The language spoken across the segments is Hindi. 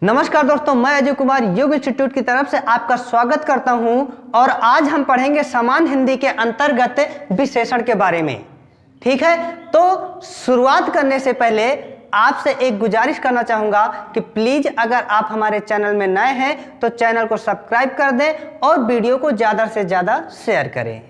नमस्कार दोस्तों, मैं अजय कुमार योग इंस्टीट्यूट की तरफ से आपका स्वागत करता हूं और आज हम पढ़ेंगे सामान्य हिंदी के अंतर्गत विशेषण के बारे में। ठीक है, तो शुरुआत करने से पहले आपसे एक गुजारिश करना चाहूंगा कि प्लीज अगर आप हमारे चैनल में नए हैं तो चैनल को सब्सक्राइब कर दें और वीडियो को ज़्यादा से ज़्यादा शेयर करें।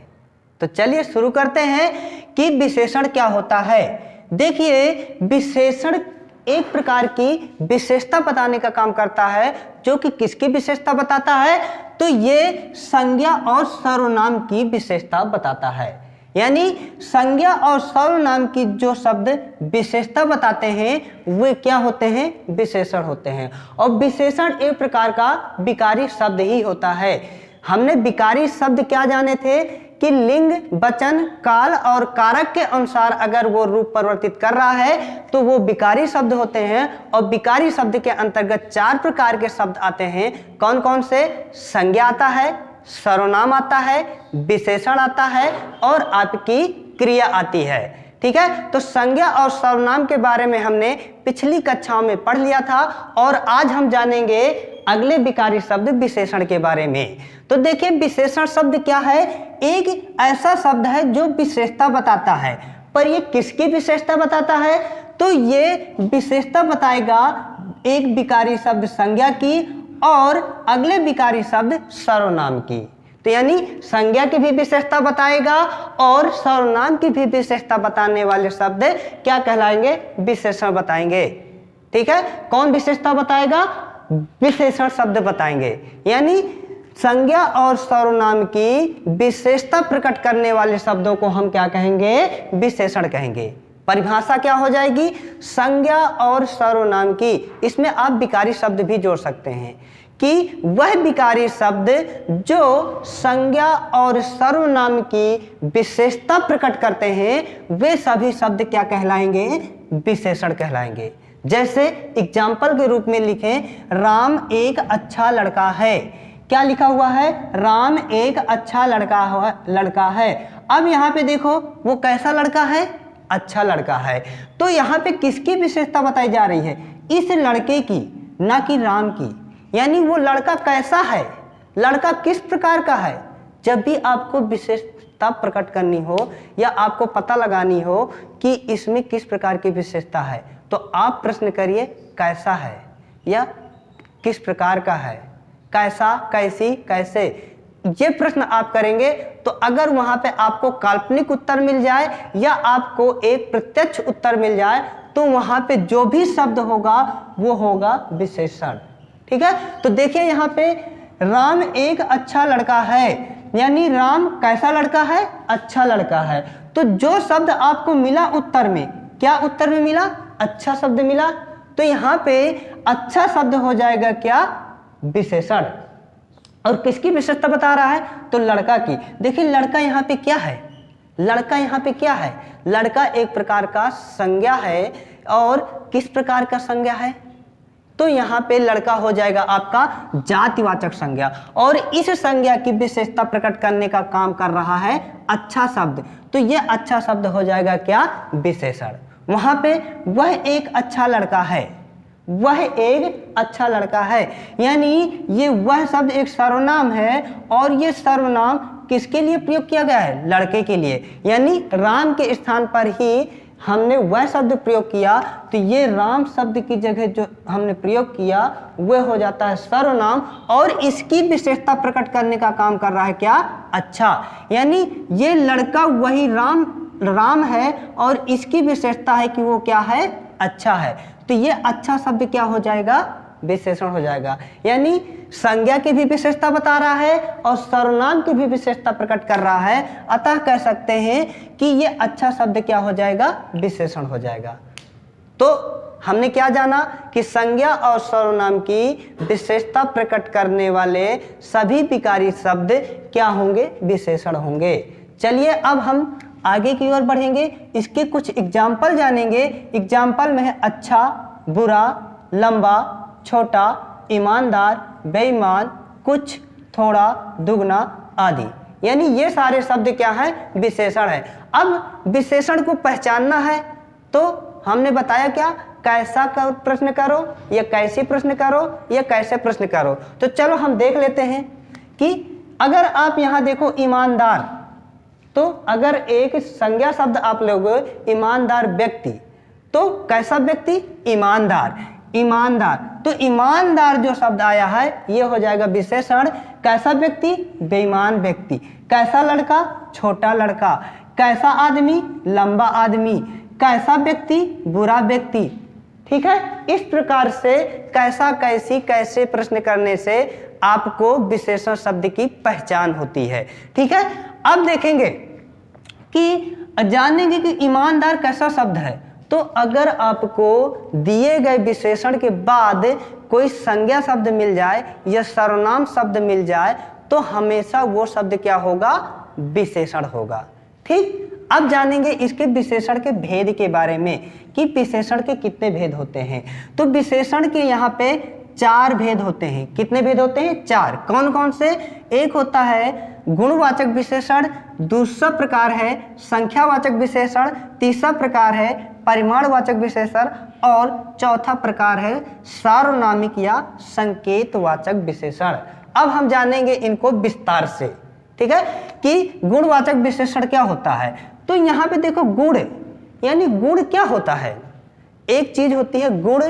तो चलिए शुरू करते हैं कि विशेषण क्या होता है। देखिए, विशेषण एक प्रकार की विशेषता बताने का काम करता है, जो कि किसकी विशेषता बताता है, तो ये संज्ञा और सर्वनाम की विशेषता बताता है। यानी संज्ञा और सर्वनाम की जो शब्द विशेषता बताते हैं वे क्या होते हैं, विशेषण होते हैं। और विशेषण एक प्रकार का विकारी शब्द ही होता है। हमने विकारी शब्द क्या जाने थे कि लिंग, वचन, काल और कारक के अनुसार अगर वो रूप परिवर्तित कर रहा है तो वो विकारी शब्द होते हैं। और विकारी शब्द के अंतर्गत 4 प्रकार के शब्द आते हैं। कौन कौन से? संज्ञा आता है, सर्वनाम आता है, विशेषण आता है और आपकी क्रिया आती है। ठीक है, तो संज्ञा और सर्वनाम के बारे में हमने पिछली कक्षाओं में पढ़ लिया था और आज हम जानेंगे अगले विकारी शब्द विशेषण के बारे में। तो देखिए, विशेषण शब्द क्या है? एक ऐसा शब्द है जो विशेषता बताता है। पर ये किसकी विशेषता बताता है? तो ये विशेषता बताएगा एक विकारी शब्द संज्ञा की और अगले विकारी शब्द सर्वनाम की। तो यानी संज्ञा की भी विशेषता बताएगा और सर्वनाम की भी विशेषता बताने वाले शब्द क्या कहलाएंगे? विशेषण बताएंगे। ठीक है, कौन विशेषता बताएगा? विशेषण शब्द बताएंगे। यानी संज्ञा और सर्वनाम की विशेषता प्रकट करने वाले शब्दों को हम क्या कहेंगे? विशेषण कहेंगे। परिभाषा क्या हो जाएगी? संज्ञा और सर्वनाम की। इसमें आप विकारी शब्द भी जोड़ सकते हैं कि वह विकारी शब्द जो संज्ञा और सर्वनाम की विशेषता प्रकट करते हैं वे सभी शब्द क्या कहलाएंगे? विशेषण कहलाएंगे। जैसे एग्जाम्पल के रूप में लिखें, राम एक अच्छा लड़का है। क्या लिखा हुआ है? राम एक अच्छा लड़का है। अब यहाँ पे देखो, वो कैसा लड़का है? अच्छा लड़का है। तो यहाँ पे किसकी विशेषता बताई जा रही है? इस लड़के की, ना कि राम की। यानी वो लड़का कैसा है, लड़का किस प्रकार का है। जब भी आपको विशेषता प्रकट करनी हो या आपको पता लगानी हो कि इसमें किस प्रकार की विशेषता है, तो आप प्रश्न करिए कैसा है या किस प्रकार का है, कैसा, कैसी, कैसे। ये प्रश्न आप करेंगे तो अगर वहां पे आपको काल्पनिक उत्तर मिल जाए या आपको एक प्रत्यक्ष उत्तर मिल जाए तो वहां पे जो भी शब्द होगा वो होगा विशेषण। ठीक है, तो देखिए यहाँ पे राम एक अच्छा लड़का है, यानी राम कैसा लड़का है? अच्छा लड़का है। तो जो शब्द आपको मिला उत्तर में, क्या उत्तर में मिला? अच्छा शब्द मिला। तो यहाँ पे अच्छा शब्द हो जाएगा क्या? विशेषण। और किसकी विशेषता बता रहा है? तो लड़का की। देखिए, लड़का यहाँ पे क्या है? लड़का यहाँ पे क्या है? लड़का एक प्रकार का संज्ञा है। और किस प्रकार का संज्ञा है? तो यहाँ पे लड़का हो जाएगा आपका जातिवाचक संज्ञा। और इस संज्ञा की विशेषता प्रकट करने का काम कर रहा है अच्छा शब्द। तो ये अच्छा शब्द हो जाएगा क्या? विशेषण। वहां पे वह एक अच्छा लड़का है, वह एक अच्छा लड़का है। यानी ये वह शब्द एक सर्वनाम है और ये सर्वनाम किसके लिए प्रयोग किया गया है? लड़के के लिए। यानी राम के स्थान पर ही हमने वह शब्द प्रयोग किया, तो ये राम शब्द की जगह जो हमने प्रयोग किया वह हो जाता है सर्वनाम और इसकी विशेषता प्रकट करने का काम कर रहा है क्या? अच्छा। यानी ये लड़का वही राम है और इसकी विशेषता है कि वो क्या है? अच्छा है। तो ये अच्छा शब्द क्या हो जाएगा? विशेषण हो जाएगा। यानी संज्ञा की भी विशेषता बता रहा है और सर्वनाम की भी विशेषता प्रकट कर रहा है। अतः कह सकते हैं कि ये अच्छा शब्द क्या हो जाएगा? विशेषण हो जाएगा। तो हमने क्या जाना कि संज्ञा और सर्वनाम की विशेषता प्रकट करने वाले सभी विकारी शब्द क्या होंगे? विशेषण होंगे। चलिए अब हम आगे की ओर बढ़ेंगे, इसके कुछ एग्जाम्पल जानेंगे। एग्जाम्पल में है अच्छा, बुरा, लंबा, छोटा, ईमानदार, बेईमान, कुछ, थोड़ा, दुगना आदि। यानी ये सारे शब्द क्या है? विशेषण है। अब विशेषण को पहचानना है तो हमने बताया क्या कैसा प्रश्न करो, या कैसे प्रश्न करो, या कैसे प्रश्न करो। तो चलो हम देख लेते हैं कि अगर आप यहाँ देखो ईमानदार, तो अगर एक संज्ञा शब्द आप लोगे ईमानदार व्यक्ति, तो कैसा व्यक्ति? ईमानदार। ईमानदार, तो ईमानदार जो शब्द आया है ये हो जाएगा विशेषण। कैसा व्यक्ति? बेईमान व्यक्ति। कैसा लड़का? छोटा लड़का। कैसा आदमी? लंबा आदमी। कैसा व्यक्ति? बुरा व्यक्ति। ठीक है, इस प्रकार से कैसा, कैसी, कैसे प्रश्न करने से आपको विशेषण शब्द की पहचान होती है। ठीक है, अब देखेंगे कि जानेंगे कि ईमानदार कैसा शब्द है। तो अगर आपको दिए गए विशेषण के बाद कोई संज्ञा शब्द मिल जाए या सर्वनाम शब्द मिल जाए तो हमेशा वो शब्द क्या होगा? विशेषण होगा। ठीक, अब जानेंगे इसके विशेषण के भेद के बारे में कि विशेषण के कितने भेद होते हैं। तो विशेषण के यहाँ पे 4 भेद होते हैं। कितने भेद होते हैं? 4। कौन कौन से? एक होता है गुणवाचक विशेषण, दूसरा प्रकार है संख्यावाचक विशेषण, तीसरा प्रकार है परिमाणवाचक विशेषण और चौथा प्रकार है सार्वनामिक या संकेतवाचक विशेषण। अब हम जानेंगे इनको विस्तार से। ठीक है, कि गुणवाचक विशेषण क्या होता है। तो यहाँ पे देखो गुण, यानी गुण क्या होता है? एक चीज होती है गुण,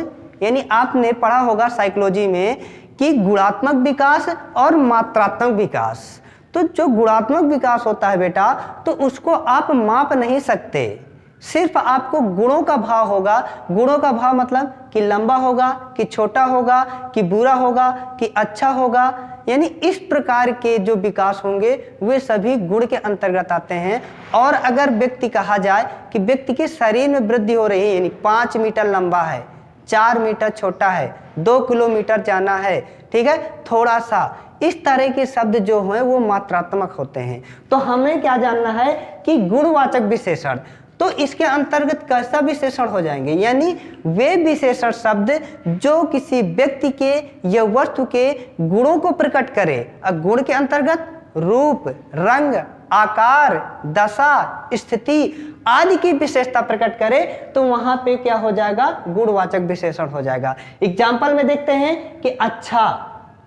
यानी आपने पढ़ा होगा साइकोलॉजी में कि गुणात्मक विकास और मात्रात्मक विकास। तो जो गुणात्मक विकास होता है बेटा, तो उसको आप माप नहीं सकते, सिर्फ आपको गुणों का भाव होगा। गुणों का भाव मतलब कि लंबा होगा, कि छोटा होगा, कि बुरा होगा, कि अच्छा होगा, यानी इस प्रकार के जो विकास होंगे वे सभी गुण के अंतर्गत आते हैं। और अगर व्यक्ति कहा जाए कि व्यक्ति के शरीर में वृद्धि हो रही है, यानी 5 मीटर लंबा है, 4 मीटर छोटा है, 2 किलोमीटर जाना है, ठीक है, थोड़ा सा, इस तरह के शब्द जो हैं वो मात्रात्मक होते हैं। तो हमें क्या जानना है कि गुणवाचक विशेषण, तो इसके अंतर्गत कैसा विशेषण हो जाएंगे? यानी वे विशेषण शब्द जो किसी व्यक्ति के या वस्तु के गुणों को प्रकट करे। अब गुण के अंतर्गत रूप, रंग, आकार, दशा, स्थिति आदि की विशेषता प्रकट करे तो वहां पे क्या हो जाएगा? गुणवाचक विशेषण हो जाएगा। एग्जाम्पल में देखते हैं कि अच्छा,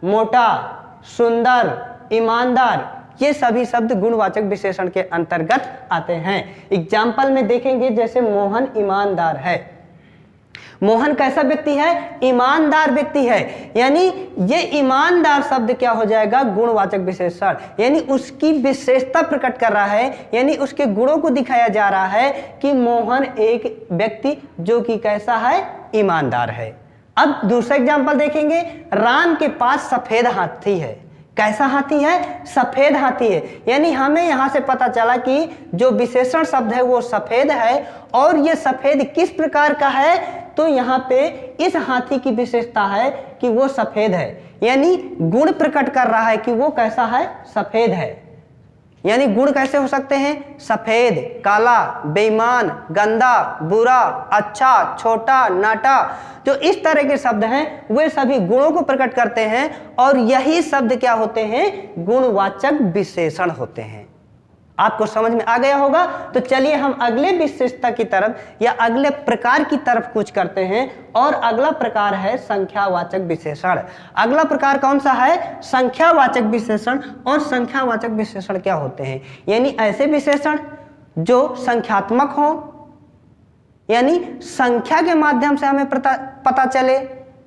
मोटा, सुंदर, ईमानदार, ये सभी शब्द गुणवाचक विशेषण के अंतर्गत आते हैं। एग्जाम्पल में देखेंगे जैसे मोहन ईमानदार है। मोहन कैसा व्यक्ति है? ईमानदार व्यक्ति है, यानी ये ईमानदार शब्द क्या हो जाएगा? गुणवाचक विशेषण, यानी उसकी विशेषता प्रकट कर रहा है, यानी उसके गुणों को दिखाया जा रहा है कि मोहन एक व्यक्ति जो कि कैसा है? ईमानदार है। अब दूसरा एग्जाम्पल देखेंगे, राम के पास सफेद हाथी है। कैसा हाथी है? सफेद हाथी है, यानी हमें यहां से पता चला कि जो विशेषण शब्द है वो सफेद है। और ये सफेद किस प्रकार का है? तो यहाँ पे इस हाथी की विशेषता है कि वो सफेद है, यानी गुण प्रकट कर रहा है कि वो कैसा है? सफेद है। यानी गुण कैसे हो सकते हैं? सफेद, काला, बेईमान, गंदा, बुरा, अच्छा, छोटा, नाटा, जो इस तरह के शब्द हैं वे सभी गुणों को प्रकट करते हैं। और यही शब्द क्या होते हैं? गुणवाचक विशेषण होते हैं। आपको समझ में आ गया होगा। तो चलिए हम अगले विशेषता की तरफ या अगले प्रकार की तरफ कुछ करते हैं। और अगला प्रकार है संख्यावाचक विशेषण। अगला प्रकार कौन सा है? संख्यावाचक विशेषण। और संख्यावाचक विशेषण क्या होते हैं? यानी ऐसे विशेषण जो संख्यात्मक हो, यानी संख्या के माध्यम से हमें पता चले।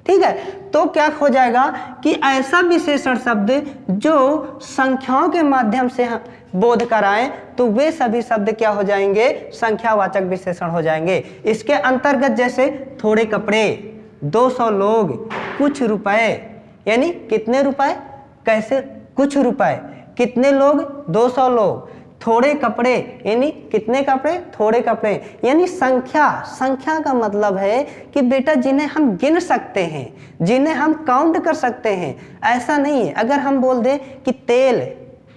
ठीक है, तो क्या हो जाएगा कि ऐसा विशेषण शब्द जो संख्याओं के माध्यम से हम बोध कराएं तो वे सभी शब्द क्या हो जाएंगे? संख्यावाचक विशेषण हो जाएंगे। इसके अंतर्गत जैसे थोड़े कपड़े, 200 लोग, कुछ रुपए, यानी कितने रुपए? कैसे? कुछ रुपए। कितने लोग? 200 लोग। थोड़े कपड़े, यानी कितने कपड़े? थोड़े कपड़े, यानी संख्या। संख्या का मतलब है कि बेटा जिन्हें हम गिन सकते हैं, जिन्हें हम काउंट कर सकते हैं। ऐसा नहीं है अगर हम बोल दें कि तेल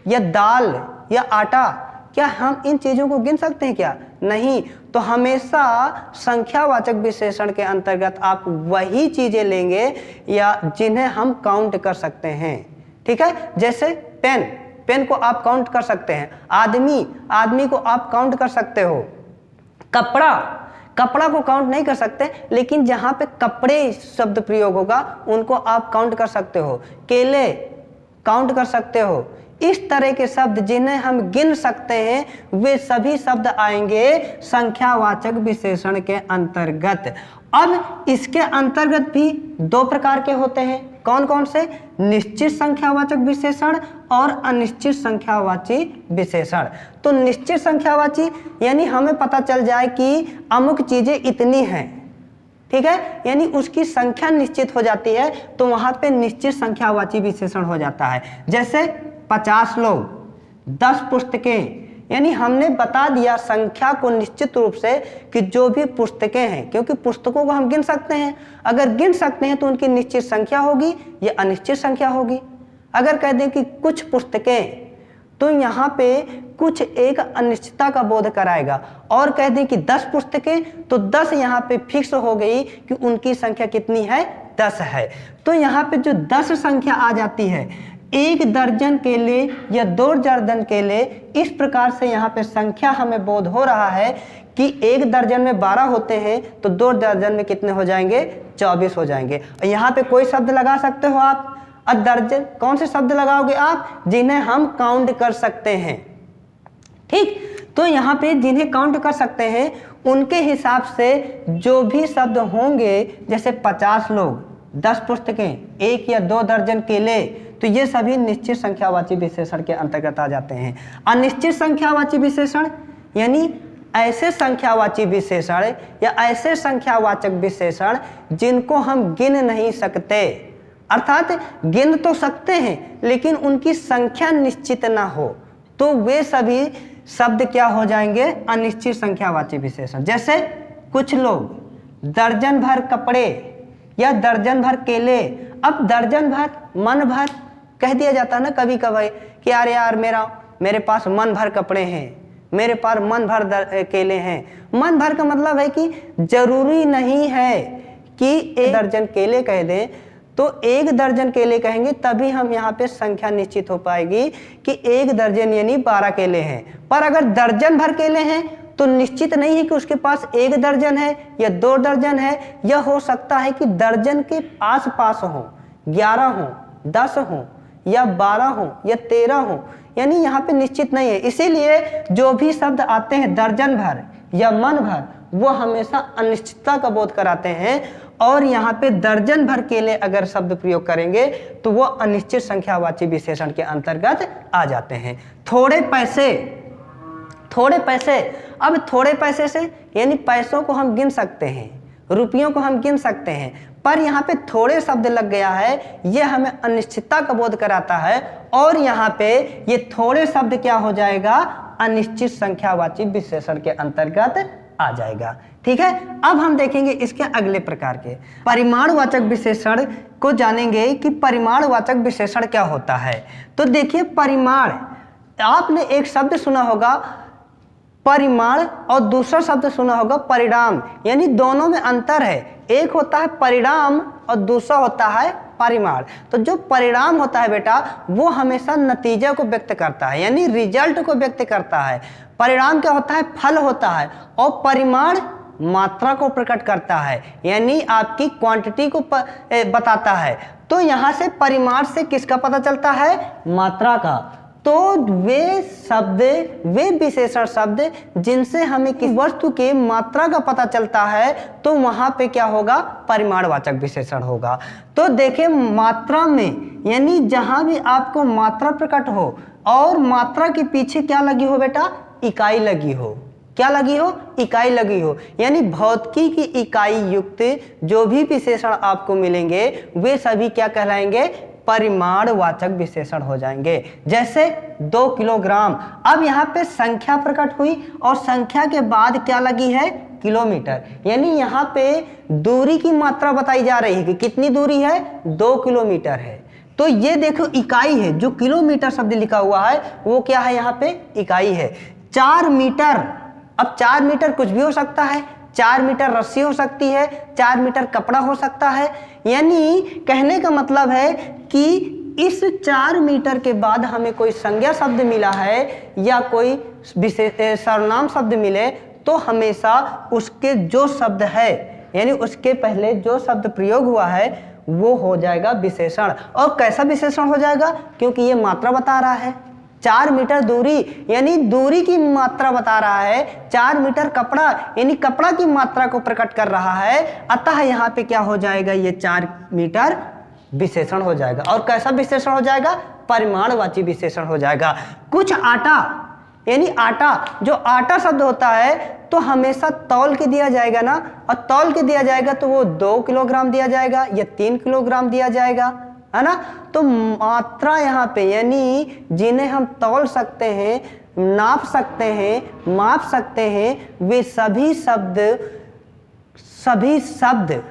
या दाल या आटा, क्या हम इन चीजों को गिन सकते हैं क्या? नहीं। तो हमेशा संख्यावाचक विशेषण के अंतर्गत आप वही चीजें लेंगे या जिन्हें हम काउंट कर सकते हैं। ठीक है, जैसे पेन, पेन को आप काउंट कर सकते हैं। आदमी, आदमी को आप काउंट कर सकते हो। कपड़ा, कपड़ा को काउंट नहीं कर सकते, लेकिन जहां पे कपड़े शब्द प्रयोग होगा उनको आप काउंट कर सकते हो, केले काउंट कर सकते हो। इस तरह के शब्द जिन्हें हम गिन सकते हैं वे सभी शब्द आएंगे संख्यावाचक विशेषण के अंतर्गत। अब इसके अंतर्गत भी दो प्रकार के होते हैं, कौन कौन से? निश्चित संख्यावाचक विशेषण और अनिश्चित संख्यावाची विशेषण। तो निश्चित संख्यावाची यानी हमें पता चल जाए कि अमुक चीजें इतनी हैं, ठीक है, यानी उसकी संख्या निश्चित हो जाती है, तो वहां पे निश्चित संख्यावाची विशेषण हो जाता है। जैसे 50 लोग, 10 पुस्तकें, यानी हमने बता दिया संख्या को निश्चित रूप से कि जो भी पुस्तकें हैं, क्योंकि पुस्तकों को हम गिन सकते हैं, अगर गिन सकते हैं तो उनकी निश्चित संख्या होगी या अनिश्चित संख्या होगी। अगर कह दें कि कुछ पुस्तकें, तो यहाँ पे कुछ एक अनिश्चितता का बोध कराएगा, और कह दें कि 10 पुस्तकें, तो 10 यहाँ पे फिक्स हो गई कि उनकी संख्या कितनी है? 10 है। तो यहाँ पे जो 10 संख्या आ जाती है, 1 दर्जन केले या 2 दर्जन केले, इस प्रकार से यहाँ पे संख्या हमें बोध हो रहा है कि 1 दर्जन में 12 होते हैं, तो 2 दर्जन में कितने हो जाएंगे? 24 हो जाएंगे। यहाँ पे कोई शब्द लगा सकते हो आप, दर्जन, कौन से शब्द लगाओगे आप? जिन्हें हम काउंट कर सकते हैं, ठीक। तो यहाँ पे जिन्हें काउंट कर सकते हैं उनके हिसाब से जो भी शब्द होंगे, जैसे 50 लोग, 10 पुस्तकें, 1 या 2 दर्जन केले, तो ये सभी निश्चित संख्यावाची विशेषण के अंतर्गत आ जाते हैं। अनिश्चित संख्यावाची विशेषण यानी ऐसे संख्यावाची विशेषण या ऐसे संख्यावाचक विशेषण जिनको हम गिन नहीं सकते, अर्थात गिन तो सकते हैं लेकिन उनकी संख्या निश्चित ना हो, तो वे सभी शब्द क्या हो जाएंगे? अनिश्चित संख्यावाची विशेषण। जैसे कुछ लोग, दर्जन भर कपड़े या दर्जन भर केले। अब दर्जन भर, मन भर कह दिया जाता है ना कभी कभी कि यार मेरे पास मन भर कपड़े हैं, मेरे पास मन भर केले हैं। मन भर का मतलब है कि जरूरी नहीं है कि 1 दर्जन केले कह दें, तो 1 दर्जन केले कहेंगे तभी हम यहाँ पे संख्या निश्चित हो पाएगी कि 1 दर्जन यानी 12 केले हैं। पर अगर दर्जन भर केले हैं तो निश्चित नहीं है कि उसके पास 1 दर्जन है या 2 दर्जन है, यह हो सकता है कि दर्जन के आस पास हो, 11 हो, 10 हो या 12 हो या 13 हो, यानी यहाँ पे निश्चित नहीं है। इसीलिए जो भी शब्द आते हैं दर्जन भर या मन भर, वो हमेशा अनिश्चितता का बोध कराते हैं, और यहाँ पे दर्जन भर केले अगर शब्द प्रयोग करेंगे तो वो अनिश्चित संख्यावाची विशेषण के अंतर्गत आ जाते हैं। थोड़े पैसे, अब थोड़े पैसे से यानी पैसों को हम गिन सकते हैं, रुपयों को हम गिन सकते हैं, पर यहाँ पे थोड़े शब्द लग गया है, ये हमें अनिश्चितता का बोध कराता है, और यहाँ पे ये थोड़े शब्द क्या हो जाएगा? अनिश्चित संख्यावाची विशेषण के अंतर्गत आ जाएगा, ठीक है। अब हम देखेंगे इसके अगले प्रकार के परिमाणवाचक विशेषण को, जानेंगे कि परिमाणवाचक विशेषण क्या होता है। तो देखिए, परिमाण, आपने एक शब्द सुना होगा परिमाण और दूसरा शब्द सुना होगा परिणाम, यानी दोनों में अंतर है, एक होता है परिणाम और दूसरा होता है परिमाण। तो जो परिणाम होता है बेटा, वो हमेशा नतीजे को व्यक्त करता है, यानी रिजल्ट को व्यक्त करता है। परिणाम क्या होता है? फल होता है। और परिमाण मात्रा को प्रकट करता है, यानी आपकी क्वांटिटी को बताता है। तो यहाँ से परिमाण से किसका पता चलता है? मात्रा का। तो वे शब्द, वे विशेषण शब्द जिनसे हमें किसी वस्तु के मात्रा का पता चलता है, तो वहां पे क्या होगा? परिमाणवाचक विशेषण होगा। तो देखिए, मात्रा में यानी जहां भी आपको मात्रा प्रकट हो और मात्रा के पीछे क्या लगी हो बेटा? इकाई लगी हो। क्या लगी हो? इकाई लगी हो। यानी भौतिकी की इकाई युक्त जो भी विशेषण आपको मिलेंगे वे सभी क्या कहलाएंगे? परिमाणवाचक विशेषण हो जाएंगे। जैसे 2 किलोग्राम, अब यहाँ पे संख्या प्रकट हुई और संख्या के बाद क्या लगी है? किलोमीटर, यानी यहाँ पे दूरी की मात्रा बताई जा रही है कि कितनी दूरी है? 2 किलोमीटर है। तो ये देखो इकाई है, जो किलोमीटर शब्द लिखा हुआ है वो क्या है? यहाँ पे इकाई है। 4 मीटर, अब 4 मीटर कुछ भी हो सकता है, 4 मीटर रस्सी हो सकती है, 4 मीटर कपड़ा हो सकता है। यानी कहने का मतलब है कि इस 4 मीटर के बाद हमें कोई संज्ञा शब्द मिला है या कोई विशेष सर्वनाम शब्द मिले तो हमेशा उसके जो शब्द है यानी उसके पहले जो शब्द प्रयोग हुआ है वो हो जाएगा विशेषण। और कैसा विशेषण हो जाएगा, क्योंकि ये मात्रा बता रहा है 4 मीटर दूरी यानी दूरी की मात्रा बता रहा है, 4 मीटर कपड़ा यानी कपड़ा की मात्रा को प्रकट कर रहा है। अतः यहाँ पे क्या हो जाएगा, ये 4 मीटर विशेषण हो जाएगा। और कैसा विशेषण हो जाएगा, परिमाणवाची विशेषण हो जाएगा। कुछ आटा यानी आटा, जो आटा शब्द होता है तो हमेशा तौल के दिया जाएगा ना, और तौल के दिया जाएगा तो वो 2 किलोग्राम दिया जाएगा या 3 किलोग्राम दिया जाएगा, है ना। तो मात्रा यहाँ पे यानी जिन्हें हम तौल सकते हैं, नाप सकते हैं, माप सकते हैं, वे सभी शब्द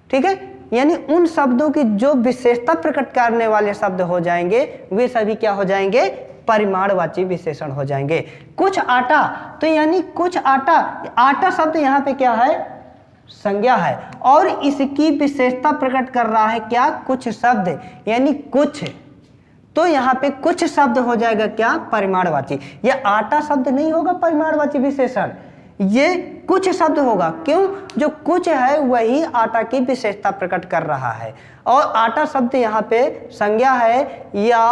ठीक है, यानी उन शब्दों की जो विशेषता प्रकट करने वाले शब्द हो जाएंगे वे सभी क्या हो जाएंगे, परिमाणवाची विशेषण हो जाएंगे। कुछ आटा, तो यानी कुछ आटा, आटा शब्द यहाँ पे क्या है, संज्ञा है, और इसकी विशेषता प्रकट कर रहा है क्या, कुछ शब्द यानी कुछ। तो यहाँ पे कुछ शब्द हो जाएगा क्या, परिमाणवाची। यह आटा शब्द नहीं होगा परिमाणवाची विशेषण, ये कुछ शब्द होगा। क्यों, जो कुछ है वही आटा की विशेषता प्रकट कर रहा है। और आटा शब्द यहाँ पे संज्ञा है या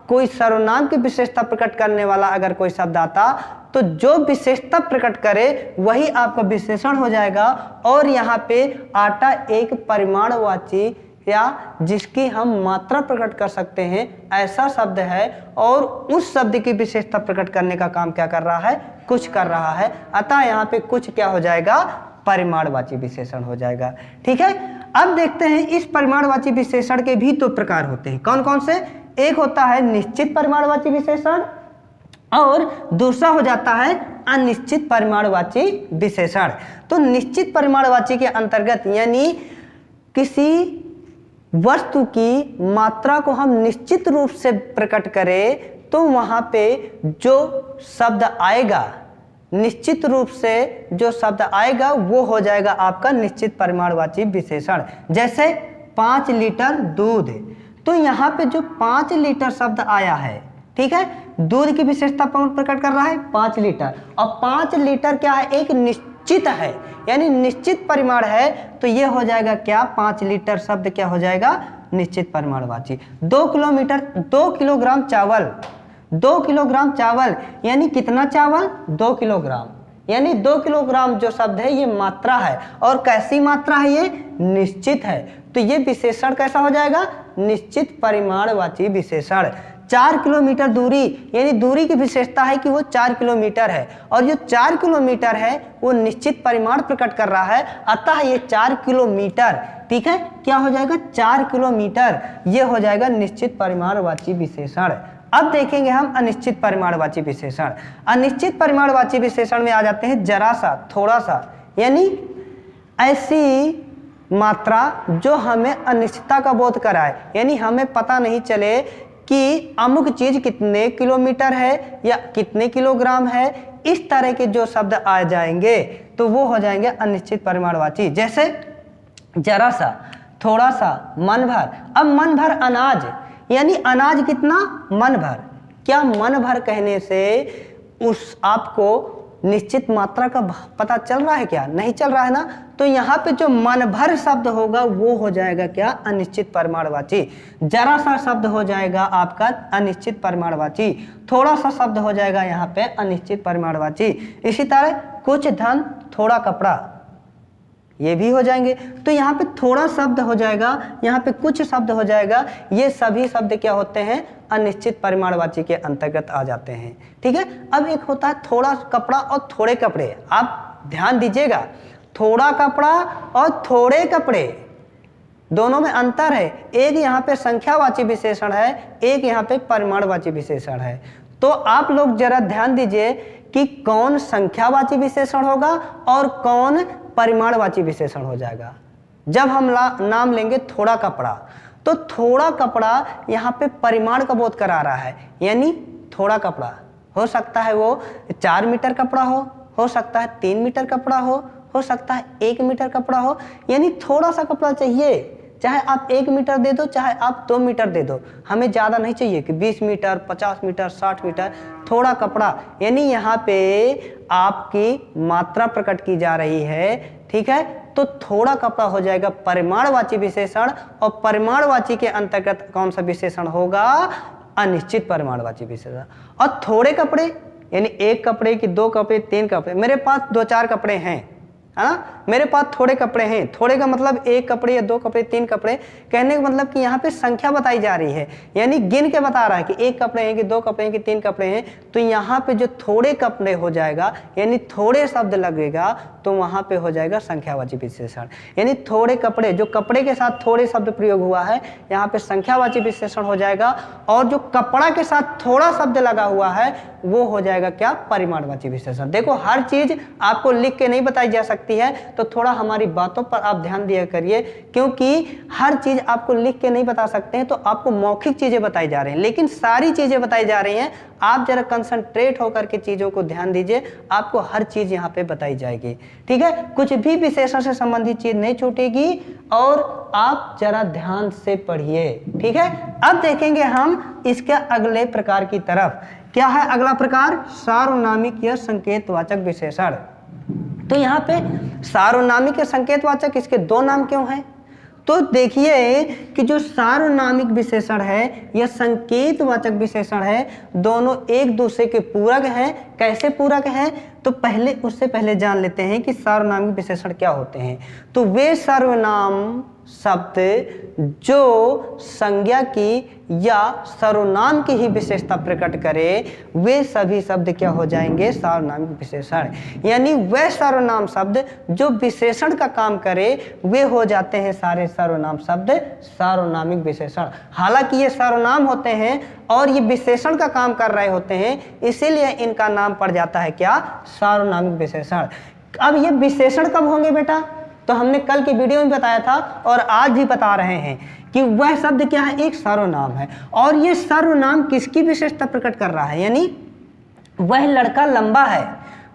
कोई सर्वनाम की विशेषता प्रकट करने वाला अगर कोई शब्द आता तो जो विशेषता प्रकट करे वही आपका विशेषण हो जाएगा। और यहाँ पे आटा एक परिमाणवाची या जिसकी हम मात्रा प्रकट कर सकते हैं ऐसा शब्द है, और उस शब्द की विशेषता प्रकट करने का काम क्या कर रहा है, कुछ कर रहा है। अतः यहाँ पे कुछ क्या हो जाएगा, परिमाणवाची विशेषण हो जाएगा। ठीक है, अब देखते हैं इस परिमाणवाची विशेषण के भी 2 प्रकार होते हैं। कौन कौन से, एक होता है निश्चित परिमाणवाची विशेषण और दूसरा हो जाता है अनिश्चित परिमाणवाची विशेषण। तो निश्चित परिमाणवाची के अंतर्गत यानी किसी वस्तु की मात्रा को हम निश्चित रूप से प्रकट करें तो वहां पे जो शब्द आएगा, निश्चित रूप से जो शब्द आएगा वो हो जाएगा आपका निश्चित परिमाणवाची विशेषण। जैसे 5 लीटर दूध, तो यहाँ पे जो 5 लीटर शब्द आया है, ठीक है, दूध की विशेषता प्रकट कर रहा है 5 लीटर, और 5 लीटर क्या है, एक निश्चित है यानी निश्चित परिमाण है। तो ये हो जाएगा क्या, 5 लीटर शब्द क्या हो जाएगा, निश्चित परिमाणवाची। 2 किलोमीटर, 2 किलोग्राम चावल, 2 किलोग्राम चावल यानी कितना चावल, 2 किलोग्राम, यानी 2 किलोग्राम जो शब्द है ये मात्रा है। और कैसी मात्रा है, ये निश्चित है। तो ये विशेषण कैसा हो जाएगा, निश्चित परिमाणवाची विशेषण। 4 किलोमीटर दूरी यानी दूरी की विशेषता है कि वो 4 किलोमीटर है, और जो 4 किलोमीटर है वो निश्चित परिमाण प्रकट कर रहा है। अतः ये 4 किलोमीटर, ठीक है, क्या हो जाएगा, 4 किलोमीटर, ये हो जाएगा निश्चित परिमाणवाची विशेषण। अब देखेंगे हम अनिश्चित परिमाणवाची विशेषण। अनिश्चित परिमाणवाची विशेषण में आ जाते हैं जरा सा, थोड़ा सा, यानी ऐसी मात्रा जो हमें अनिश्चितता का बोध कराए, यानी हमें पता नहीं चले कि अमुक चीज कितने किलोमीटर है या कितने किलोग्राम है। इस तरह के जो शब्द आ जाएंगे तो वो हो जाएंगे अनिश्चित परिमाणवाची। जैसे जरा सा, थोड़ा सा, मन भर। अब मन भर अनाज यानी अनाज कितना, मन भर। क्या मन भर कहने से उस आपको निश्चित मात्रा का पता चल रहा है क्या, नहीं चल रहा है ना। तो यहाँ पे जो मन भर शब्द होगा वो हो जाएगा क्या, अनिश्चित परिमाणवाची। जरा सा शब्द हो जाएगा आपका अनिश्चित परिमाणवाची, थोड़ा सा शब्द हो जाएगा यहाँ पे अनिश्चित परिमाणवाची। इसी तरह कुछ धन, थोड़ा कपड़ा, ये भी हो जाएंगे। तो यहाँ पे थोड़ा शब्द हो जाएगा, यहाँ पे कुछ शब्द हो जाएगा, ये सभी शब्द क्या होते हैं, अनिश्चित परिमाणवाची के अंतर्गत आ जाते हैं। ठीक है, अब एक होता है थोड़ा कपड़ा और थोड़े कपड़े। आप ध्यान दीजिएगा, थोड़ा कपड़ा और थोड़े कपड़े दोनों में अंतर है। एक यहाँ पे संख्यावाची विशेषण है, एक यहाँ पे परिमाणवाची विशेषण है। तो आप लोग जरा ध्यान दीजिए कि कौन संख्यावाची विशेषण होगा और कौन परिमाणवाची विशेषण हो जाएगा। जब हम नाम लेंगे थोड़ा कपड़ा, तो थोड़ा कपड़ा यहाँ पे परिमाण का बोध करा रहा है, यानी थोड़ा कपड़ा हो सकता है वो 4 मीटर कपड़ा हो सकता है 3 मीटर कपड़ा हो सकता है 1 मीटर कपड़ा हो, यानी थोड़ा सा कपड़ा चाहिए चाहे आप 1 मीटर दे दो, चाहे आप 2 मीटर दे दो, हमें ज़्यादा नहीं चाहिए कि 20 मीटर, 50 मीटर, 60 मीटर, थोड़ा कपड़ा। यानी यहाँ पे आपकी मात्रा प्रकट की जा रही है, ठीक है। तो थोड़ा कपड़ा हो जाएगा परिमाणवाची विशेषण, और परिमाणवाची के अंतर्गत कौन सा विशेषण होगा? अनिश्चित परिमाणवाची विशेषण। और थोड़े कपड़े यानी 1 कपड़े की 2 कपड़े 3 कपड़े, मेरे पास 2-4 कपड़े हैं, है ना, मेरे पास थोड़े कपड़े हैं। थोड़े का मतलब 1 कपड़े या 2 कपड़े 3 कपड़े, कहने का मतलब कि यहाँ पे संख्या बताई जा रही है, यानी गिन के बता रहा है कि 1 कपड़े हैं कि 2 कपड़े हैं कि 3 कपड़े हैं। तो यहाँ पे जो थोड़े कपड़े हो जाएगा यानी थोड़े शब्द लगेगा, तो वहाँ पे हो जाएगा संख्यावाची विशेषण। यानी थोड़े कपड़े, जो कपड़े के साथ थोड़े शब्द प्रयोग हुआ है, यहाँ पे संख्यावाची विशेषण हो जाएगा। और जो कपड़ा के साथ थोड़ा शब्द लगा हुआ है वो हो जाएगा क्या? परिमाणवाची विशेषण। देखो हर चीज आपको लिख के नहीं बताई जा सकती है, तो थोड़ा हमारी बातों पर आप ध्यान दिया करिए, क्योंकि हर चीज आपको लिख के नहीं बता सकते हैं, तो आपको मौखिक चीजें बताई जा रही हैं, लेकिन सारी चीजें बताई जा रही हैं। आप जरा कंसंट्रेट होकर के चीजों को ध्यान दीजिए, आपको हर चीज यहाँ पे बताई जाएगी, ठीक है। कुछ भी विशेषण से संबंधित चीज नहीं छूटेगी, और आप जरा ध्यान से पढ़िए, ठीक है। अब देखेंगे हम इसके अगले प्रकार की तरफ। क्या है अगला प्रकार? सार्वनामिक या संकेतवाचक विशेषण। तो यहाँ पे सार्वनामिक या संकेतवाचक, इसके 2 नाम क्यों हैं? तो देखिए कि जो सार्वनामिक विशेषण है या संकेतवाचक विशेषण है, दोनों एक दूसरे के पूरक हैं। कैसे पूरक हैं? तो उससे पहले जान लेते हैं कि सार्वनामिक विशेषण क्या होते हैं। तो वे सर्वनाम शब्द जो संज्ञा की या सर्वनाम की ही विशेषता प्रकट करे, वे सभी शब्द क्या हो जाएंगे? सार्वनामिक विशेषण। यानी वह सर्वनाम शब्द जो विशेषण का काम करे, वे हो जाते हैं सारे सर्वनाम शब्द सार्वनामिक विशेषण। हालांकि ये सर्वनाम होते हैं और ये विशेषण का काम कर रहे होते हैं, इसीलिए इनका नाम पड़ जाता है क्या? सार्वनामिक विशेषण। अब ये विशेषण कब होंगे बेटा? तो हमने कल की वीडियो में बताया था और आज भी बता रहे हैं कि वह शब्द क्या है? एक सर्वनाम है। और ये सर्वनाम किसकी विशेषता प्रकट कर रहा है? यानी वह लड़का लंबा है,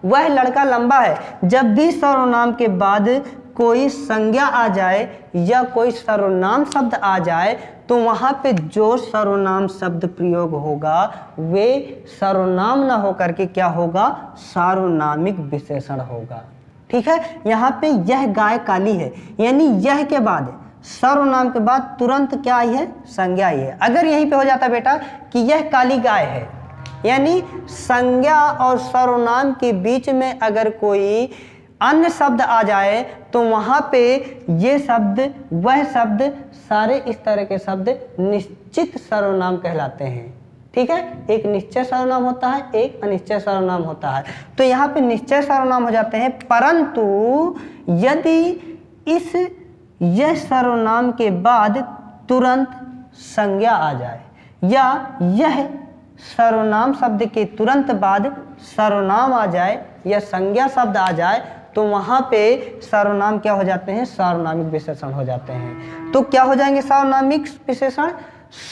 वह लड़का लंबा है। जब भी सर्वनाम के बाद कोई संज्ञा आ जाए या कोई सर्वनाम शब्द आ जाए, तो वहां पे जो सर्वनाम शब्द प्रयोग होगा वे सर्वनाम ना होकर के क्या होगा? सार्वनामिक विशेषण होगा, ठीक है। यहाँ पे यह गाय काली है, यानी यह के बाद सर्वनाम के बाद तुरंत क्या आई है? संज्ञा आई है। अगर यहीं पे हो जाता बेटा कि यह काली गाय है, यानी संज्ञा और सर्वनाम के बीच में अगर कोई अन्य शब्द आ जाए, तो वहां पे ये शब्द, वह शब्द, सारे इस तरह के शब्द निश्चित सर्वनाम कहलाते हैं, ठीक है। एक निश्चय सर्वनाम होता है, एक अनिश्चय सर्वनाम होता है। तो यहाँ पे निश्चय सर्वनाम हो जाते हैं, परंतु यदि यह सर्वनाम के बाद तुरंत संज्ञा आ जाए, या यह सर्वनाम शब्द के तुरंत बाद सर्वनाम आ जाए या संज्ञा शब्द आ जाए, तो वहां पे सर्वनाम क्या हो जाते हैं? सार्वनामिक विशेषण हो जाते हैं। तो क्या हो जाएंगे सार्वनामिक विशेषण?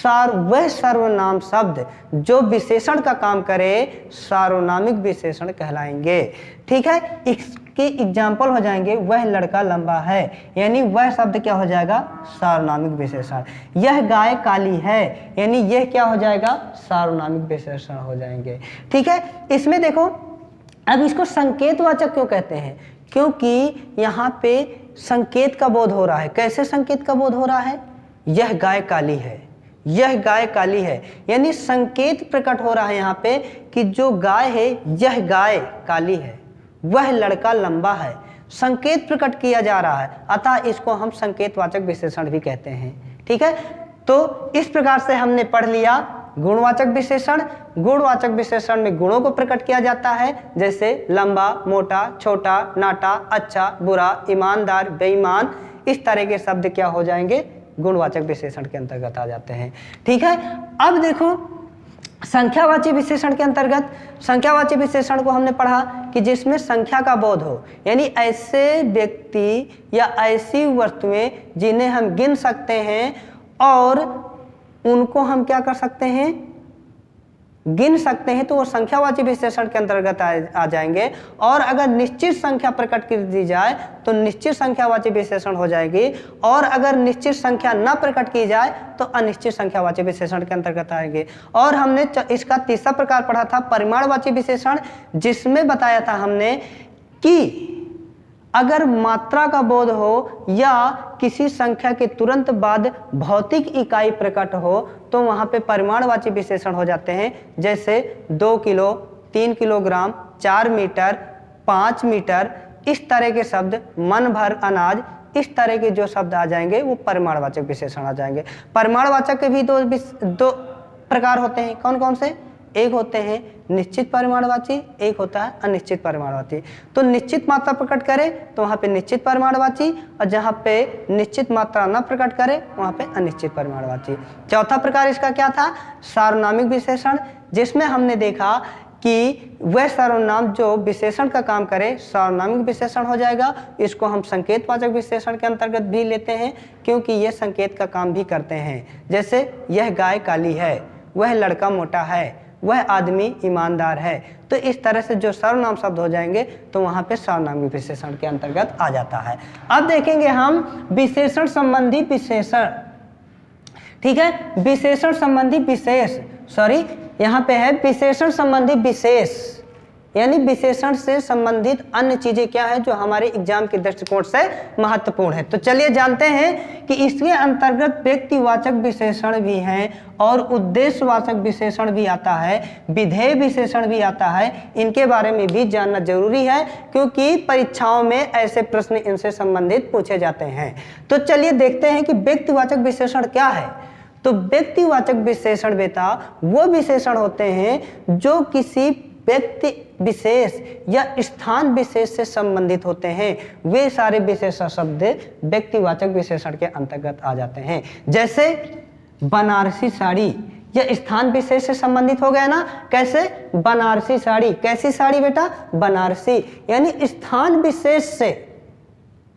वह सर्वनाम शब्द जो विशेषण का काम करे, सार्वनामिक विशेषण कहलाएंगे, ठीक है। इसके एग्जाम्पल हो जाएंगे, वह लड़का लंबा है, यानी वह शब्द क्या हो जाएगा? सार्वनामिक विशेषण। यह गाय काली है, यानी यह क्या हो जाएगा? सार्वनामिक विशेषण हो जाएंगे, ठीक है। इसमें देखो, अब इसको संकेतवाचक क्यों कहते हैं? क्योंकि यहाँ पे संकेत का बोध हो रहा है। कैसे संकेत का बोध हो रहा है? यह गाय काली है, यह गाय काली है, यानी संकेत प्रकट हो रहा है यहाँ पे कि जो गाय है, यह गाय काली है, वह लड़का लंबा है। संकेत प्रकट किया जा रहा है, अतः इसको हम संकेतवाचक विशेषण भी कहते हैं, ठीक है। तो इस प्रकार से हमने पढ़ लिया गुणवाचक विशेषण। गुणवाचक विशेषण में गुणों को प्रकट किया जाता है, जैसे लंबा, मोटा, छोटा, नाटा, अच्छा, बुरा, ईमानदार, बेईमान, इस तरह के शब्द क्या हो जाएंगे? गुणवाचक विशेषण के अंतर्गत आ जाते हैं, ठीक है। अब देखो संख्यावाची विशेषण के अंतर्गत, संख्यावाची विशेषण को हमने पढ़ा कि जिसमें संख्या का बोध हो, यानी ऐसे व्यक्ति या ऐसी वस्तुएं जिन्हें हम गिन सकते हैं और उनको हम क्या कर सकते हैं? गिन सकते हैं तो वो संख्यावाची विशेषण के अंतर्गत आ जाएंगे। और अगर निश्चित संख्या प्रकट कर दी जाए तो निश्चित संख्यावाची विशेषण हो जाएगी, और अगर निश्चित संख्या न प्रकट की जाए तो अनिश्चित संख्यावाची विशेषण के अंतर्गत आएंगे। और हमने इसका तीसरा प्रकार पढ़ा था परिमाणवाची विशेषण, जिसमें बताया था हमने कि अगर मात्रा का बोध हो या किसी संख्या के तुरंत बाद भौतिक इकाई प्रकट हो तो वहां पे परिमाणवाची विशेषण हो जाते हैं। जैसे 2 किलो, 3 किलोग्राम, 4 मीटर, 5 मीटर, इस तरह के शब्द, मन भर अनाज, इस तरह के जो शब्द आ जाएंगे वो परिमाणवाचक विशेषण आ जाएंगे। परिमाणवाचक के भी दो प्रकार होते हैं। कौन कौन से? एक होते हैं निश्चित परिमाणवाची, एक होता है अनिश्चित परिमाणवाची। तो निश्चित मात्रा प्रकट करे तो वहां पे निश्चित परिमाणवाची, और जहां पे निश्चित मात्रा न प्रकट करे वहां पे अनिश्चित परिमाणवाची। चौथा प्रकार इसका क्या था? सार्वनामिक विशेषण, जिसमें हमने देखा कि वह सर्वनाम जो विशेषण का काम करे सार्वनामिक विशेषण हो जाएगा। इसको हम संकेतवाचक विशेषण के अंतर्गत भी लेते हैं, क्योंकि ये संकेत का काम भी करते हैं। जैसे यह गाय काली है, वह लड़का मोटा है, वह आदमी ईमानदार है। तो इस तरह से जो सर्वनाम शब्द हो जाएंगे तो वहां पे सार्वनामिक विशेषण के अंतर्गत आ जाता है। अब देखेंगे हम विशेषण संबंधी विशेषण। ठीक है, विशेषण संबंधी विशेष, सॉरी यहाँ पे है विशेषण संबंधी विशेष, यानी विशेषण से संबंधित अन्य चीजें क्या है जो हमारे एग्जाम के दृष्टिकोण से महत्वपूर्ण है। तो चलिए जानते हैं कि इसके अंतर्गत व्यक्तिवाचक विशेषण भी हैं और उद्देश्यवाचक विशेषण भी आता है, विधेय विशेषण भी आता है। इनके बारे में भी जानना जरूरी है, क्योंकि परीक्षाओं में ऐसे प्रश्न इनसे संबंधित पूछे जाते हैं। तो चलिए देखते हैं कि व्यक्तिवाचक विशेषण क्या है। तो व्यक्तिवाचक विशेषण बेटा वो विशेषण होते हैं जो किसी व्यक्ति विशेष या स्थान विशेष से संबंधित होते हैं। वे सारे विशेषण शब्द व्यक्तिवाचक विशेषण के अंतर्गत आ जाते हैं। जैसे बनारसी साड़ी, यह स्थान विशेष से संबंधित हो गया ना। कैसे? बनारसी साड़ी, कैसी साड़ी बेटा? बनारसी, यानी स्थान विशेष से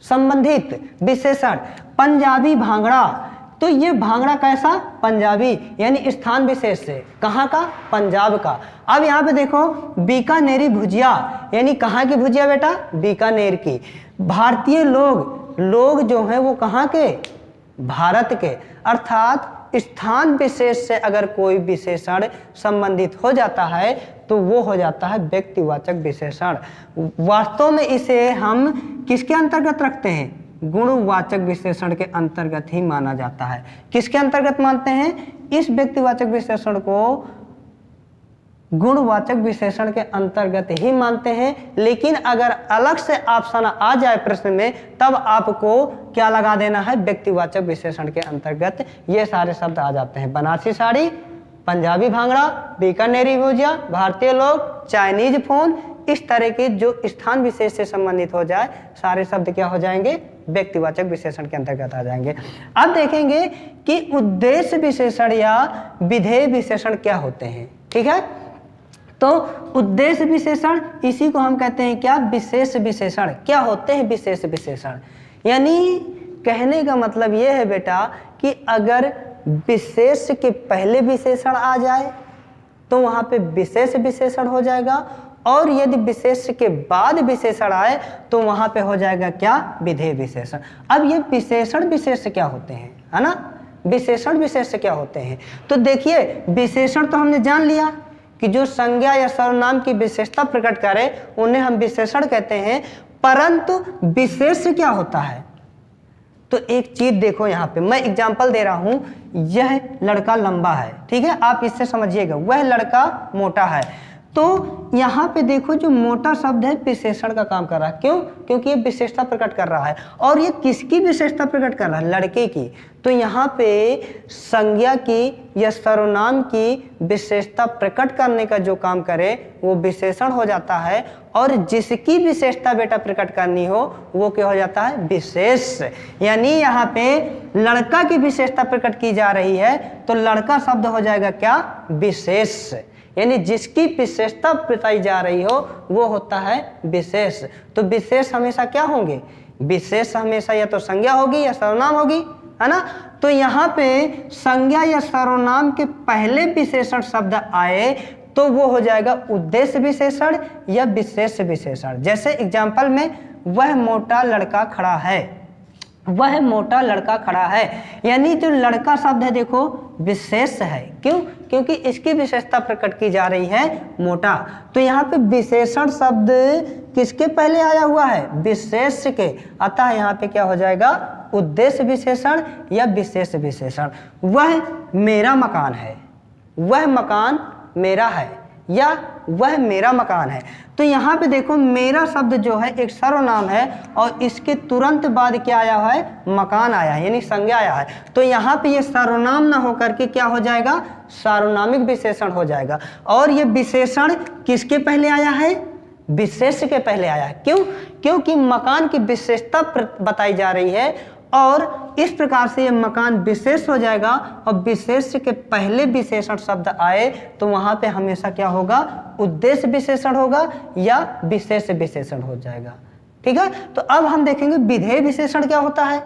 संबंधित विशेषण। पंजाबी भांगड़ा, तो ये भांगड़ा कैसा? पंजाबी, यानी स्थान विशेष से। कहाँ का? पंजाब का। अब यहाँ पे देखो बीकानेरी भुजिया, यानी कहाँ की भुजिया बेटा? बीकानेर की। भारतीय लोग, लोग जो हैं वो कहाँ के? भारत के। अर्थात स्थान विशेष से अगर कोई विशेषण संबंधित हो जाता है तो वो हो जाता है व्यक्तिवाचक विशेषण। वास्तव में इसे हम किसके अंतर्गत रखते हैं? गुणवाचक विशेषण के अंतर्गत ही माना जाता है। किसके अंतर्गत मानते हैं? इस व्यक्तिवाचक विशेषण को गुणवाचक विशेषण के अंतर्गत ही मानते हैं। लेकिन अगर अलग से ऑप्शन आ जाए प्रश्न में, तब आपको क्या लगा देना है? व्यक्तिवाचक विशेषण के अंतर्गत ये सारे शब्द आ जाते हैं। बनारसी साड़ी, पंजाबी भांगड़ा, बीकानेरी भुजिया, भारतीय लोग, चाइनीज फोन, इस तरह के जो स्थान विशेष से संबंधित हो जाए सारे शब्द क्या हो जाएंगे? व्यक्तिवाचक विशेषण के अंतर्गत आ जाएंगे। अब देखेंगे कि उद्देश्य विशेषण या विधेय विशेषण क्या होते हैं। ठीक है, तो उद्देश्य विशेषण, इसी को हम कहते हैं क्या? विशेष विशेषण। क्या होते हैं विशेष विशेषण? यानी कहने का मतलब यह है बेटा कि अगर विशेष के पहले विशेषण आ जाए तो वहां पे विशेष विशेषण हो जाएगा, और यदि विशेष के बाद विशेषण आए तो वहां पे हो जाएगा क्या? विधेय विशेषण। अब ये विशेषण विशेष क्या होते हैं, है ना? विशेषण विशेष क्या होते हैं? तो देखिए, विशेषण तो हमने जान लिया कि जो संज्ञा या सर्वनाम की विशेषता प्रकट करे उन्हें हम विशेषण कहते हैं। परंतु विशेष क्या होता है? तो एक चीज देखो, यहाँ पे मैं एग्जाम्पल दे रहा हूं। यह लड़का लंबा है, ठीक है, आप इससे समझिएगा। वह लड़का मोटा है, तो यहाँ पे देखो जो मोटा शब्द है विशेषण का काम कर रहा है। क्यों? क्योंकि ये विशेषता प्रकट कर रहा है। और ये किसकी विशेषता प्रकट कर रहा है? लड़के की। तो यहाँ पे संज्ञा की या सर्वनाम की विशेषता प्रकट करने का जो काम करे वो विशेषण हो जाता है, और जिसकी विशेषता बेटा प्रकट करनी हो वो क्या हो जाता है? विशेष। यानी यहाँ पे लड़का की विशेषता प्रकट की जा रही है तो लड़का शब्द हो जाएगा क्या? विशेष। यानी जिसकी विशेषता बताई जा रही हो वो होता है विशेष। तो विशेष हमेशा क्या होंगे? विशेष हमेशा या तो संज्ञा होगी या सर्वनाम होगी, है ना। तो यहाँ पे संज्ञा या सर्वनाम के पहले विशेषण शब्द आए तो वो हो जाएगा उद्देश्य विशेषण या विशेष विशेषण। जैसे एग्जाम्पल में वह मोटा लड़का खड़ा है, वह मोटा लड़का खड़ा है, यानी जो लड़का शब्द है देखो विशेष है। क्यों? क्योंकि इसकी विशेषता प्रकट की जा रही है मोटा। तो यहाँ पे विशेषण शब्द किसके पहले आया हुआ है? विशेष के। अतः यहाँ पे क्या हो जाएगा? उद्देश्य विशेषण या विशेष विशेषण। वह मेरा मकान है, वह मकान मेरा है, या वह मेरा मकान है। तो यहाँ पे देखो मेरा शब्द जो है एक सर्वनाम है और इसके तुरंत बाद क्या आया है? मकान आया है, यानी संज्ञा आया है। तो यहाँ पे ये सर्वनाम ना होकर के क्या हो जाएगा? सार्वनामिक विशेषण हो जाएगा। और ये विशेषण किसके पहले आया है? विशेष के पहले आया है। क्यों? क्योंकि मकान की विशेषता बताई जा रही है और इस प्रकार से ये मकान विशेष हो जाएगा। और विशेष के पहले विशेषण शब्द आए तो वहां पे हमेशा क्या होगा? उद्देश्य विशेषण होगा या विशेष विशेषण हो जाएगा। ठीक है। तो अब हम देखेंगे विधेय विशेषण क्या होता है।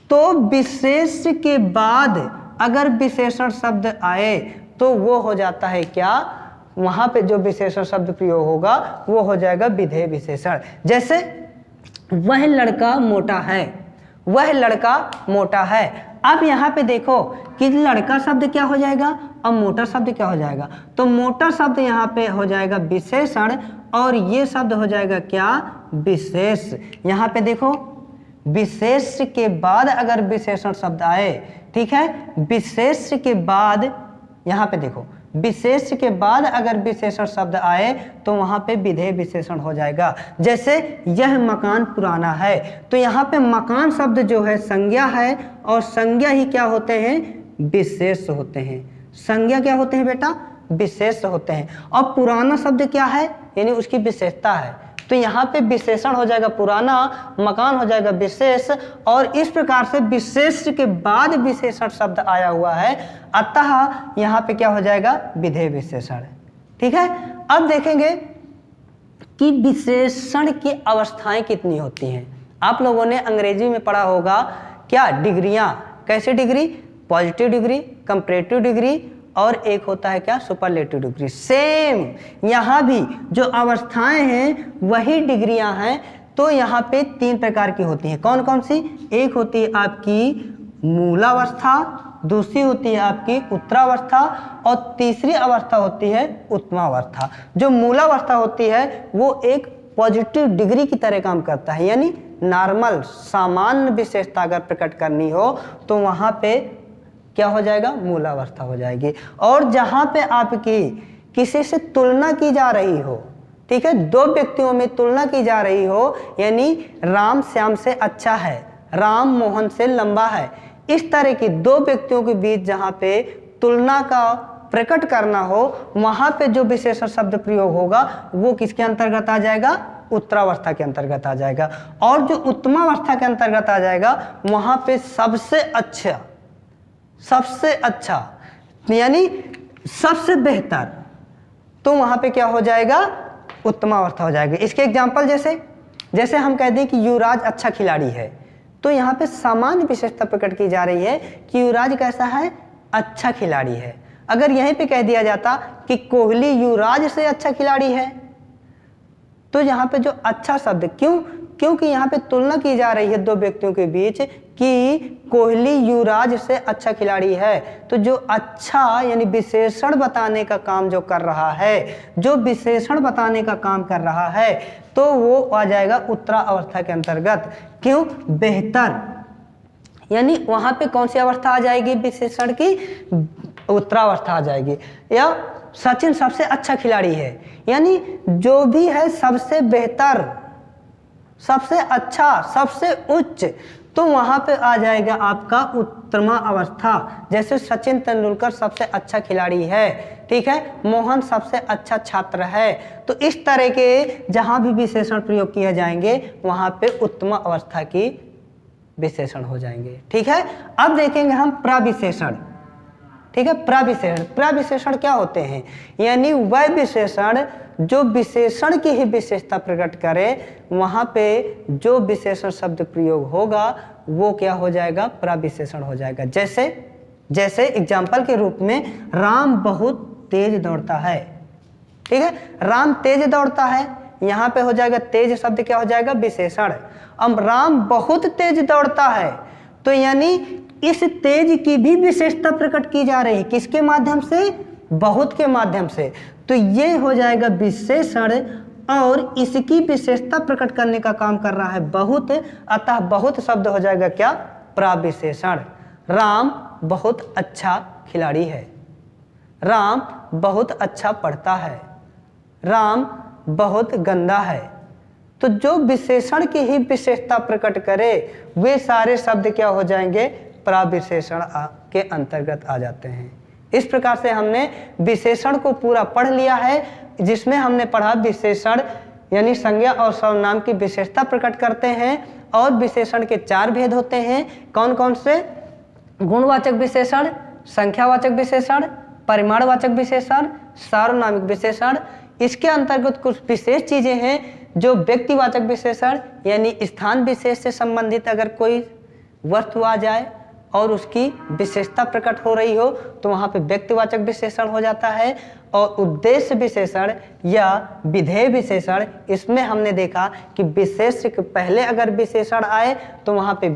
तो विशेष के बाद अगर विशेषण शब्द आए तो वो हो जाता है क्या? वहां पे जो विशेषण शब्द प्रयोग होगा वो हो जाएगा विधेय विशेषण। जैसे वह लड़का मोटा है, वह लड़का मोटा है। अब यहाँ पे देखो कि लड़का शब्द क्या हो जाएगा और मोटा शब्द क्या हो जाएगा। तो मोटा शब्द यहाँ पे हो जाएगा विशेषण और ये शब्द हो जाएगा क्या? विशेष। यहाँ पे देखो विशेष के बाद अगर विशेषण शब्द आए, ठीक है, विशेष के बाद यहाँ पे देखो विशेष के बाद अगर विशेषण शब्द आए तो वहां पे विधेय विशेषण हो जाएगा। जैसे यह मकान पुराना है, तो यहाँ पे मकान शब्द जो है संज्ञा है और संज्ञा ही क्या होते हैं? विशेष होते हैं। संज्ञा क्या होते हैं बेटा? विशेष होते हैं। और पुराना शब्द क्या है? यानी उसकी विशेषता है। तो यहाँ पे विशेषण हो जाएगा पुराना, मकान हो जाएगा विशेष और इस प्रकार से विशेष के बाद विशेषण शब्द आया हुआ है। अतः यहाँ पे क्या हो जाएगा? विधेय विशेषण। ठीक है। अब देखेंगे कि विशेषण की अवस्थाएं कितनी होती हैं। आप लोगों ने अंग्रेजी में पढ़ा होगा क्या? डिग्रियां। कैसे degree? Positive degree, comparative degree और एक होता है क्या? Superlative degree. सेम यहाँ भी जो अवस्थाएं हैं वही डिग्रियां हैं। तो यहाँ पे 3 प्रकार की होती हैं। कौन कौन सी? एक होती है आपकी मूलावस्था, दूसरी होती है आपकी उत्तरावस्था और तीसरी अवस्था होती है उत्तमावस्था। जो मूलावस्था होती है वो एक पॉजिटिव डिग्री की तरह काम करता है, यानी नॉर्मल सामान्य विशेषता अगर प्रकट करनी हो तो वहां पे क्या हो जाएगा? मूलावस्था हो जाएगी। और जहां पे आपकी किसी से तुलना की जा रही हो, ठीक है, 2 व्यक्तियों में तुलना की जा रही हो, यानी राम श्याम से अच्छा है, राम मोहन से लंबा है, इस तरह की 2 व्यक्तियों के बीच जहां पे तुलना का प्रकट करना हो वहां पे जो विशेषण शब्द प्रयोग होगा वो किसके अंतर्गत आ जाएगा? उत्तरावस्था के अंतर्गत आ जाएगा। और जो उत्तमावस्था के अंतर्गत आ जाएगा वहां पे सबसे अच्छा, सबसे अच्छा यानी सबसे बेहतर, तो वहां पे क्या हो जाएगा? उत्तमावस्था हो जाएगी। इसके एग्जांपल जैसे हम कह दें कि युवराज अच्छा खिलाड़ी है, तो यहाँ पे सामान्य विशेषता प्रकट की जा रही है कि युवराज कैसा है? अच्छा खिलाड़ी है। अगर यहीं पे कह दिया जाता कि कोहली युवराज से अच्छा खिलाड़ी है, तो यहाँ पे जो अच्छा शब्द, क्योंकि यहाँ पे तुलना की जा रही है 2 व्यक्तियों के बीच कि कोहली युवराज से अच्छा खिलाड़ी है, तो जो अच्छा यानी विशेषण बताने का काम जो कर रहा है, जो विशेषण बताने का काम कर रहा है, तो वो आ जाएगा उत्तरावस्था के अंतर्गत। क्यों? बेहतर, यानी वहां पे कौन सी अवस्था आ जाएगी? विशेषण की उत्तरावस्था आ जाएगी। या सचिन सबसे अच्छा खिलाड़ी है, यानी जो भी है सबसे बेहतर, सबसे अच्छा, सबसे उच्च, तो वहां पे आ जाएगा आपका उत्तमा अवस्था। जैसे सचिन तेंदुलकर सबसे अच्छा खिलाड़ी है, ठीक है, मोहन सबसे अच्छा छात्र है, तो इस तरह के जहां भी विशेषण प्रयोग किए जाएंगे वहां पे उत्तमा अवस्था की विशेषण हो जाएंगे। ठीक है। अब देखेंगे हम प्रविशेषण। ठीक है, प्रविशेषण क्या होते हैं? यानी वह विशेषण जो विशेषण की ही विशेषता प्रकट करे वहां पे जो विशेषण शब्द प्रयोग होगा वो क्या हो जाएगा, प्रविशेषण हो जाएगा। जैसे एग्जाम्पल के रूप में राम बहुत तेज दौड़ता है, ठीक है, राम तेज दौड़ता है, यहां पे हो जाएगा तेज शब्द क्या हो जाएगा, विशेषण। अब राम बहुत तेज दौड़ता है तो यानी इस तेज की भी विशेषता प्रकट की जा रही है, किसके माध्यम से, बहुत के माध्यम से, तो ये हो जाएगा विशेषण और इसकी विशेषता प्रकट करने का काम कर रहा है बहुत, अतः बहुत शब्द हो जाएगा क्या, प्रविशेषण। राम बहुत अच्छा खिलाड़ी है, राम बहुत अच्छा पढ़ता है, राम बहुत गंदा है। तो जो विशेषण की ही विशेषता प्रकट करे वे सारे शब्द क्या हो जाएंगे, प्रविशेषण के अंतर्गत आ जाते हैं। इस प्रकार से हमने विशेषण को पूरा पढ़ लिया है, जिसमें हमने पढ़ा विशेषण यानी संज्ञा और सर्वनाम की विशेषता प्रकट करते हैं और विशेषण के 4 भेद होते हैं। कौन कौन से, गुणवाचक विशेषण, संख्यावाचक विशेषण, परिमाणवाचक विशेषण, सार्वनामिक विशेषण। इसके अंतर्गत कुछ विशेष चीजें हैं जो व्यक्तिवाचक विशेषण यानी स्थान विशेष से संबंधित अगर कोई वस्तु आ जाए और उसकी विशेषता प्रकट हो रही हो तो वहां पे व्यक्तिवाचक विशेषण हो जाता है। और उद्देश्य विशेषण या विधेय विशेषण, इसमें हमने देखा कि विशेष्य के पहले अगर विशेषण आए तो वहां पे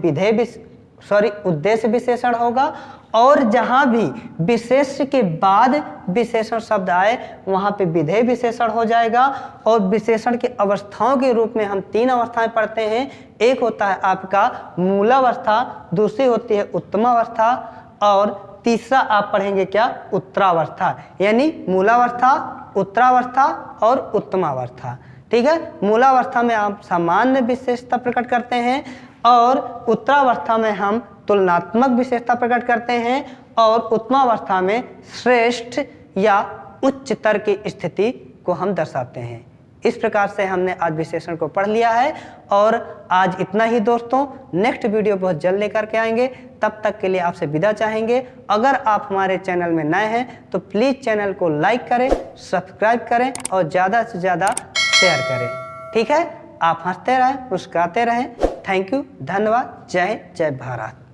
उद्देश्य विशेषण होगा और जहां भी विशेष्य के बाद विशेषण शब्द आए वहां पे विधेय विशेषण हो जाएगा। और विशेषण के अवस्थाओं के रूप में हम 3 अवस्थाएं पढ़ते हैं, एक होता है आपका मूलावस्था, दूसरी होती है उत्तमावस्था और तीसरा आप पढ़ेंगे क्या, उत्तरावस्था, यानी मूलावस्था, उत्तरावस्था और उत्तमावस्था। ठीक है, मूलावस्था में आप सामान्य विशेषता प्रकट करते हैं और उत्तरावस्था में हम तुलनात्मक विशेषता प्रकट करते हैं और उत्तमावस्था में श्रेष्ठ या उच्चतर की स्थिति को हम दर्शाते हैं। इस प्रकार से हमने आज विशेषण को पढ़ लिया है और आज इतना ही दोस्तों। नेक्स्ट वीडियो बहुत जल्द लेकर के आएंगे, तब तक के लिए आपसे विदा चाहेंगे। अगर आप हमारे चैनल में नए हैं तो प्लीज़ चैनल को लाइक करें, सब्सक्राइब करें और ज़्यादा से ज़्यादा शेयर करें। ठीक है, आप हंसते रहें, मुस्कुराते रहें। थैंक यू, धन्यवाद, जय हिंद, जय भारत।